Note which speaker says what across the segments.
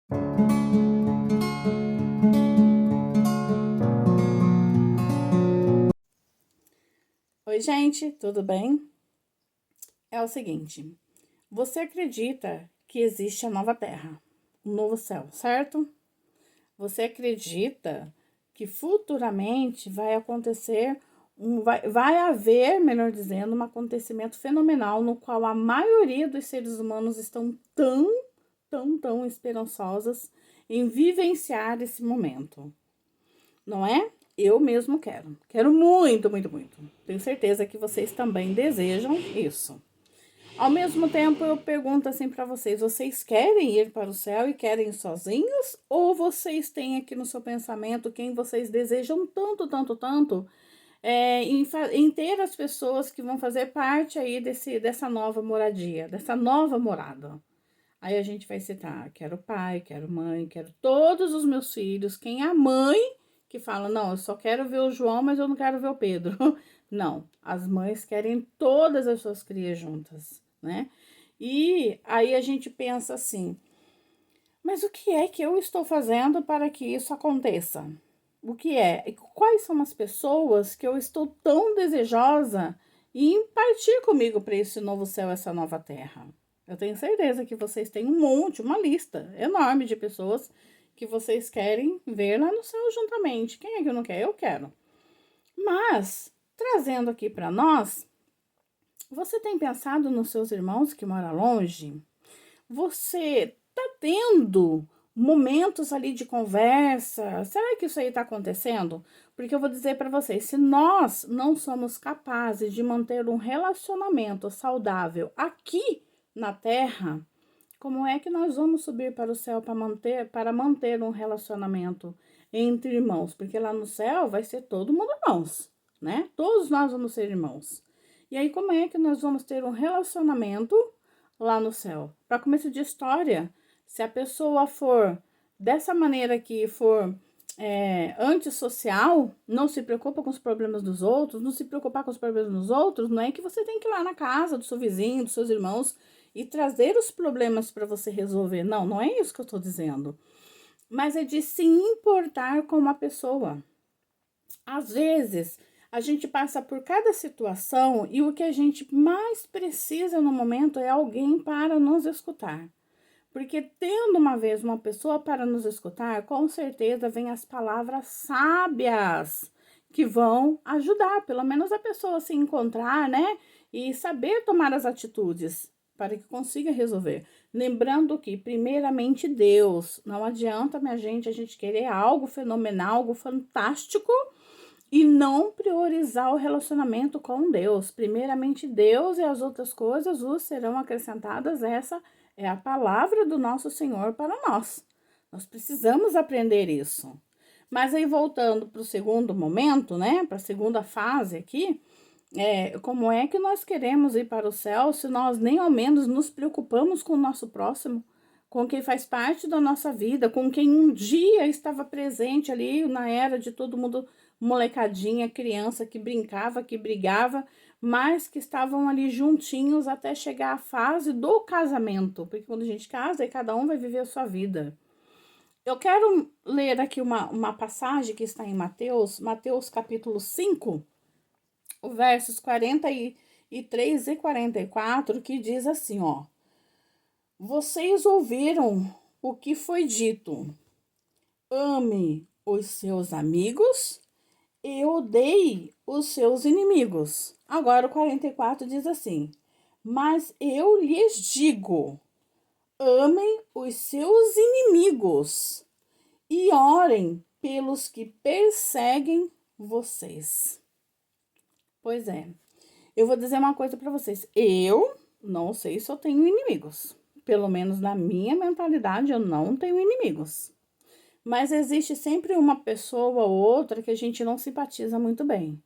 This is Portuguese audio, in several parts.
Speaker 1: Oi, gente, tudo bem? É o seguinte, você acredita que existe a nova terra, um novo céu, certo? Você acredita que futuramente vai acontecer, vai haver, melhor dizendo, um acontecimento fenomenal no qual a maioria dos seres humanos estão tão esperançosas em vivenciar esse momento, não é? Eu mesmo quero. Quero muito. Tenho certeza que vocês também desejam isso. Ao mesmo tempo, eu pergunto assim para vocês: vocês querem ir para o céu e querem ir sozinhos? Ou vocês têm aqui no seu pensamento quem vocês desejam tanto, em ter as pessoas que vão fazer parte aí dessa nova moradia, dessa nova morada? Aí a gente vai citar: quero pai, quero mãe, quero todos os meus filhos. Quem é a mãe que fala: não, eu só quero ver o João, mas eu não quero ver o Pedro. Não, as mães querem todas as suas crias juntas, né? E aí a gente pensa assim: mas o que é que eu estou fazendo para que isso aconteça? O que é? Quais são as pessoas que eu estou tão desejosa em partir comigo para esse novo céu, essa nova terra? Eu tenho certeza que vocês têm um monte, uma lista enorme de pessoas que vocês querem ver lá no céu juntamente. Quem é que não quer? Eu quero. Mas, trazendo aqui para nós, você tem pensado nos seus irmãos que moram longe? Você tá tendo momentos ali de conversa? Será que isso aí tá acontecendo? Porque eu vou dizer para vocês, se nós não somos capazes de manter um relacionamento saudável aqui na Terra, como é que nós vamos subir para o céu para manter um relacionamento entre irmãos? Porque lá no céu vai ser todo mundo irmãos, né? Todos nós vamos ser irmãos. E aí, como é que nós vamos ter um relacionamento lá no céu? Para começo de história, se a pessoa for dessa maneira que for antissocial, não se preocupa com os problemas dos outros, não se preocupar com os problemas dos outros, não é que você tem que ir lá na casa do seu vizinho, dos seus irmãos e trazer os problemas para você resolver. Não, não é isso que eu estou dizendo. Mas é de se importar com uma pessoa. Às vezes, a gente passa por cada situação e o que a gente mais precisa no momento é alguém para nos escutar. Porque tendo uma vez uma pessoa para nos escutar, com certeza vem as palavras sábias que vão ajudar, pelo menos a pessoa a se encontrar, né? E saber tomar as atitudes para que consiga resolver. Lembrando que, primeiramente, Deus. Não adianta, minha gente, a gente querer algo fenomenal, algo fantástico e não priorizar o relacionamento com Deus. Primeiramente, Deus e as outras coisas vos serão acrescentadas. Essa é a palavra do nosso Senhor para nós. Nós precisamos aprender isso. Mas aí, voltando para o segundo momento, né? Para a segunda fase aqui, como é que nós queremos ir para o céu se nós nem ao menos nos preocupamos com o nosso próximo, com quem faz parte da nossa vida, com quem um dia estava presente ali na era de todo mundo, molecadinha, criança que brincava, que brigava, mas que estavam ali juntinhos até chegar à fase do casamento, porque quando a gente casa, aí cada um vai viver a sua vida. Eu quero ler aqui uma passagem que está em Mateus capítulo 5, versos 43 e 44, que diz assim, ó: vocês ouviram o que foi dito: ame os seus amigos e odeie os seus inimigos. Agora o 44 diz assim: mas eu lhes digo, amem os seus inimigos e orem pelos que perseguem vocês. Pois é, eu vou dizer uma coisa para vocês. Eu não sei se eu tenho inimigos. Pelo menos na minha mentalidade, eu não tenho inimigos. Mas existe sempre uma pessoa ou outra que a gente não simpatiza muito bem.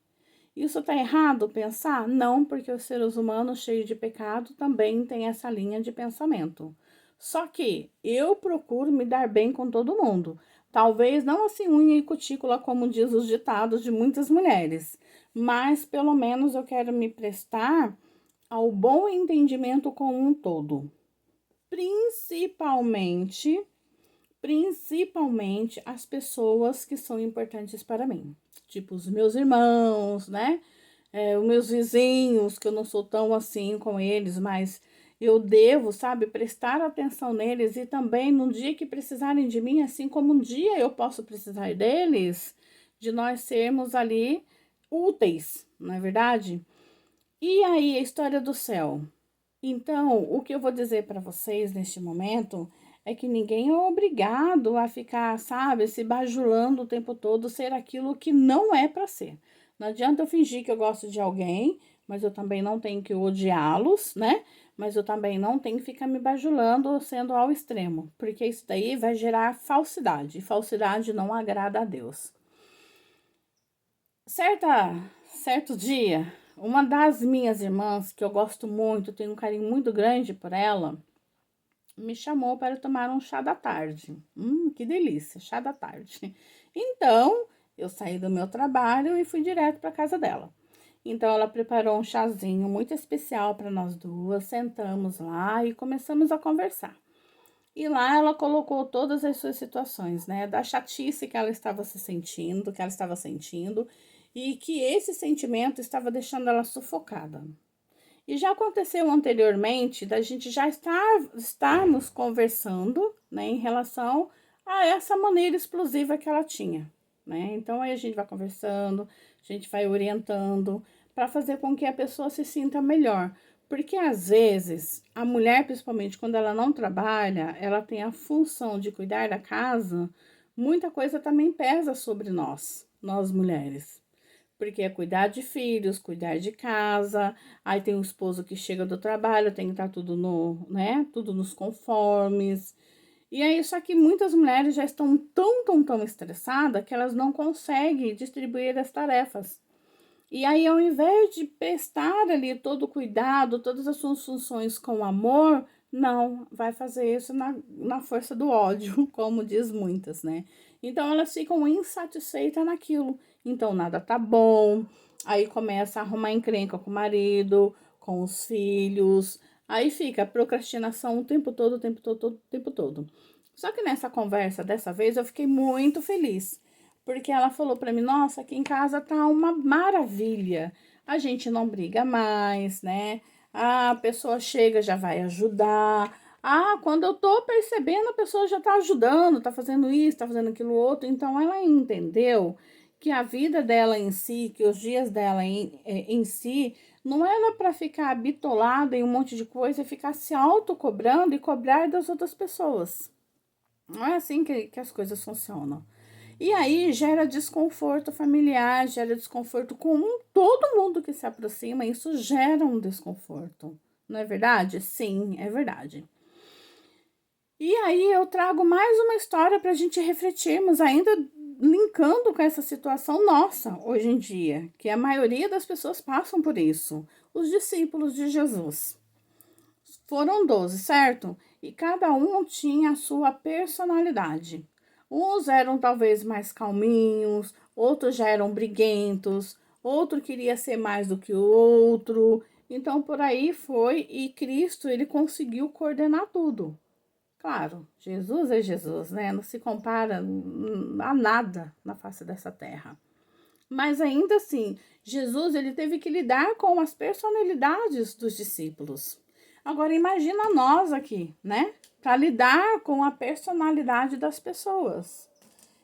Speaker 1: Isso tá errado pensar? Não, porque os seres humanos cheios de pecado também têm essa linha de pensamento. Só que eu procuro me dar bem com todo mundo. Talvez não assim unha e cutícula, como diz os ditados de muitas mulheres, mas pelo menos eu quero me prestar ao bom entendimento com um todo. Principalmente principalmente as pessoas que são importantes para mim, tipo os meus irmãos, né? Os meus vizinhos, que eu não sou tão assim com eles, mas eu devo, sabe, prestar atenção neles e também no dia que precisarem de mim, assim como um dia eu posso precisar deles, de nós sermos ali úteis, não é verdade? E aí, a história do céu. Então, o que eu vou dizer para vocês neste momento é que ninguém é obrigado a ficar, sabe, se bajulando o tempo todo, ser aquilo que não é para ser. Não adianta eu fingir que eu gosto de alguém, mas eu também não tenho que odiá-los, né? Mas eu também não tenho que ficar me bajulando sendo ao extremo, porque isso daí vai gerar falsidade, e falsidade não agrada a Deus. Certo dia, uma das minhas irmãs, que eu gosto muito, tenho um carinho muito grande por ela, me chamou para tomar um chá da tarde. Que delícia, chá da tarde. Então, eu saí do meu trabalho e fui direto para casa dela. Então, ela preparou um chazinho muito especial para nós duas, sentamos lá e começamos a conversar. E lá ela colocou todas as suas situações, né? Da chatice que ela estava se sentindo, que ela estava sentindo, e que esse sentimento estava deixando ela sufocada. E já aconteceu anteriormente da gente já estarmos conversando, né, em relação a essa maneira explosiva que ela tinha, né? Então aí a gente vai conversando, a gente vai orientando para fazer com que a pessoa se sinta melhor. Porque às vezes a mulher, principalmente quando ela não trabalha, ela tem a função de cuidar da casa, muita coisa também pesa sobre nós mulheres. Porque é cuidar de filhos, cuidar de casa, aí tem o esposo que chega do trabalho, tem que estar tudo no, né, tudo nos conformes. E aí, só que muitas mulheres já estão tão estressadas que elas não conseguem distribuir as tarefas. E aí, ao invés de prestar ali todo o cuidado, todas as suas funções com amor, não, vai fazer isso na força do ódio, como diz muitas, né? Então, elas ficam insatisfeitas naquilo. Então, nada tá bom. Aí começa a arrumar encrenca com o marido, com os filhos. Aí fica a procrastinação o tempo todo, o tempo todo, o tempo todo. Só que nessa conversa, dessa vez, eu fiquei muito feliz porque ela falou para mim: nossa, aqui em casa tá uma maravilha. A gente não briga mais, né? A pessoa chega, já vai ajudar. Quando eu tô percebendo, a pessoa já tá ajudando, tá fazendo isso, tá fazendo aquilo outro. Então ela entendeu que a vida dela em si, que os dias dela em si, não era para ficar bitolada em um monte de coisa e ficar se autocobrando e cobrar das outras pessoas. Não é assim que as coisas funcionam. E aí gera desconforto familiar, gera desconforto com todo mundo que se aproxima, isso gera um desconforto. Não é verdade? Sim, é verdade. E aí eu trago mais uma história para a gente refletirmos, ainda linkando com essa situação nossa hoje em dia, que a maioria das pessoas passam por isso. Os discípulos de Jesus. Foram 12, certo? E cada um tinha a sua personalidade. Uns eram talvez mais calminhos, outros já eram briguentos, outro queria ser mais do que o outro. Então por aí foi e Cristo, ele conseguiu coordenar tudo. Claro, Jesus é Jesus, né? Não se compara a nada na face dessa terra. Mas ainda assim, Jesus, ele teve que lidar com as personalidades dos discípulos. Agora imagina nós aqui, né? Para lidar com a personalidade das pessoas.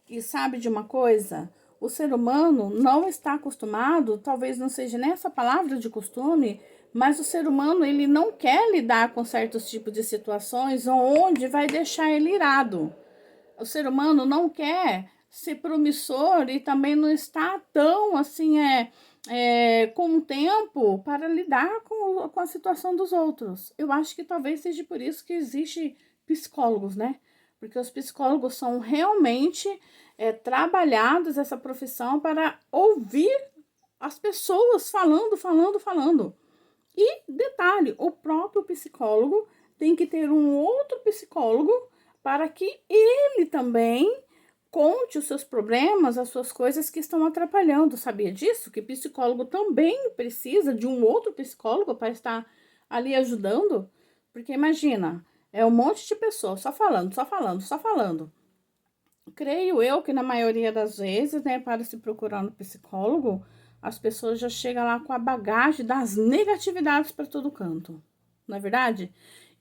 Speaker 1: E sabe de uma coisa? O ser humano não está acostumado, talvez não seja nessa palavra de costume, mas o ser humano, ele não quer lidar com certos tipos de situações onde vai deixar ele irado. O ser humano não quer ser promissor e também não está tão assim com o tempo para lidar com a situação dos outros. Eu acho que talvez seja por isso que existe psicólogos, né? Porque os psicólogos são realmente trabalhados essa profissão para ouvir as pessoas falando. E detalhe, o próprio psicólogo tem que ter um outro psicólogo para que ele também conte os seus problemas, as suas coisas que estão atrapalhando. Sabia disso? Que psicólogo também precisa de um outro psicólogo para estar ali ajudando? Porque imagina, é um monte de pessoas só falando. Creio eu que na maioria das vezes, né, para se procurar um psicólogo, as pessoas já chegam lá com a bagagem das negatividades para todo canto, não é verdade?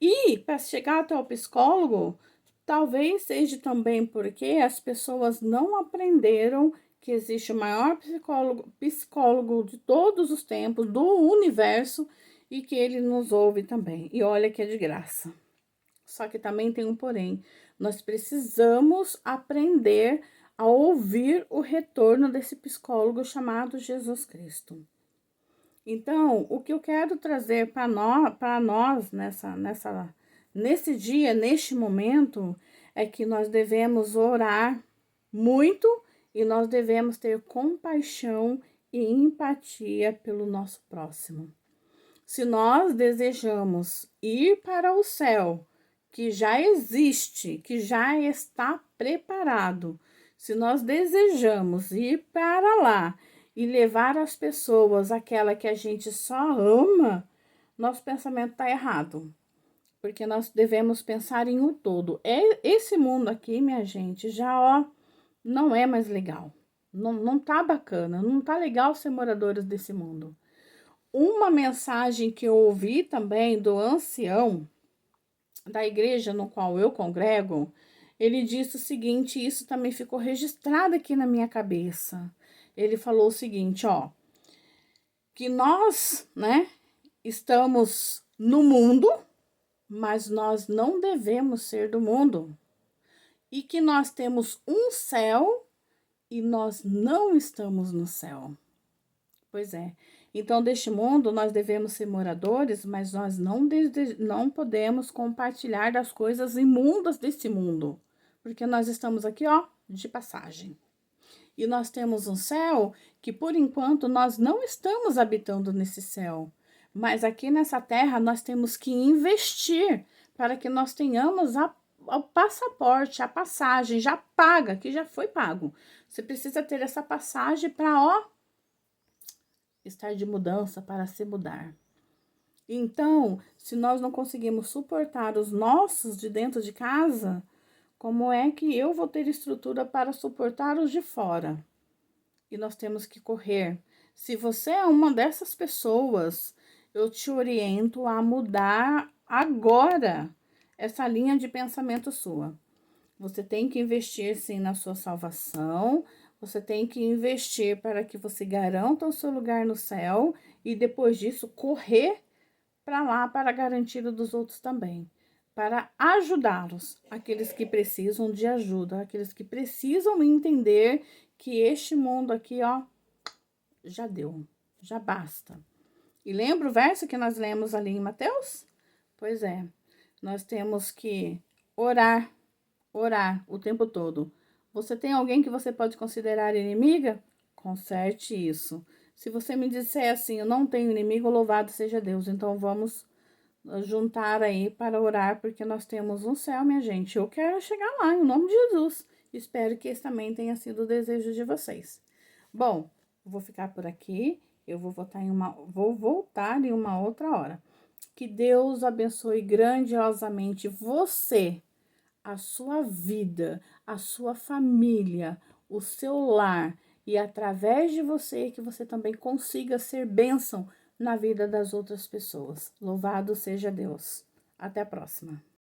Speaker 1: E para chegar até o psicólogo, talvez seja também porque as pessoas não aprenderam que existe o maior psicólogo de todos os tempos, do universo, e que ele nos ouve também. E olha que é de graça. Só que também tem um porém. Nós precisamos aprender a ouvir o retorno desse psicólogo chamado Jesus Cristo. Então, o que eu quero trazer para nós nesse dia, neste momento, é que nós devemos orar muito e nós devemos ter compaixão e empatia pelo nosso próximo. Se nós desejamos ir para o céu, que já existe, que já está preparado, se nós desejamos ir para lá e levar as pessoas aquela que a gente só ama, nosso pensamento está errado. Porque nós devemos pensar em um todo. Esse mundo aqui, minha gente, já não é mais legal. Não tá bacana, não tá legal ser moradores desse mundo. Uma mensagem que eu ouvi também do ancião da igreja no qual eu congrego, ele disse o seguinte, isso também ficou registrado aqui na minha cabeça. Ele falou o seguinte, ó, que nós, né, estamos no mundo, mas nós não devemos ser do mundo. E que nós temos um céu e nós não estamos no céu. Pois é. Então, deste mundo, nós devemos ser moradores, mas nós não podemos compartilhar das coisas imundas desse mundo. Porque nós estamos aqui, ó, de passagem. E nós temos um céu que, por enquanto, nós não estamos habitando nesse céu. Mas aqui nessa terra, nós temos que investir para que nós tenhamos o passaporte, a passagem já paga, que já foi pago. Você precisa ter essa passagem para, ó, estar de mudança, para se mudar. Então, se nós não conseguimos suportar os nossos de dentro de casa, como é que eu vou ter estrutura para suportar os de fora? E nós temos que correr. Se você é uma dessas pessoas, eu te oriento a mudar agora essa linha de pensamento sua. Você tem que investir sim na sua salvação, você tem que investir para que você garanta o seu lugar no céu e depois disso correr para lá para garantir o dos outros também, para ajudá-los, aqueles que precisam de ajuda, aqueles que precisam entender que este mundo aqui, ó, já deu, já basta. E lembra o verso que nós lemos ali em Mateus? Pois é, nós temos que orar o tempo todo. Você tem alguém que você pode considerar inimiga? Conserte isso. Se você me disser assim, eu não tenho inimigo, louvado seja Deus. Então vamos juntar aí para orar, porque nós temos um céu, minha gente. Eu quero chegar lá, em nome de Jesus. Espero que esse também tenha sido o desejo de vocês. Bom, vou ficar por aqui. Eu vou voltar em uma outra hora. Que Deus abençoe grandiosamente você, a sua vida, a sua família, o seu lar, e através de você que você também consiga ser bênção na vida das outras pessoas. Louvado seja Deus. Até a próxima.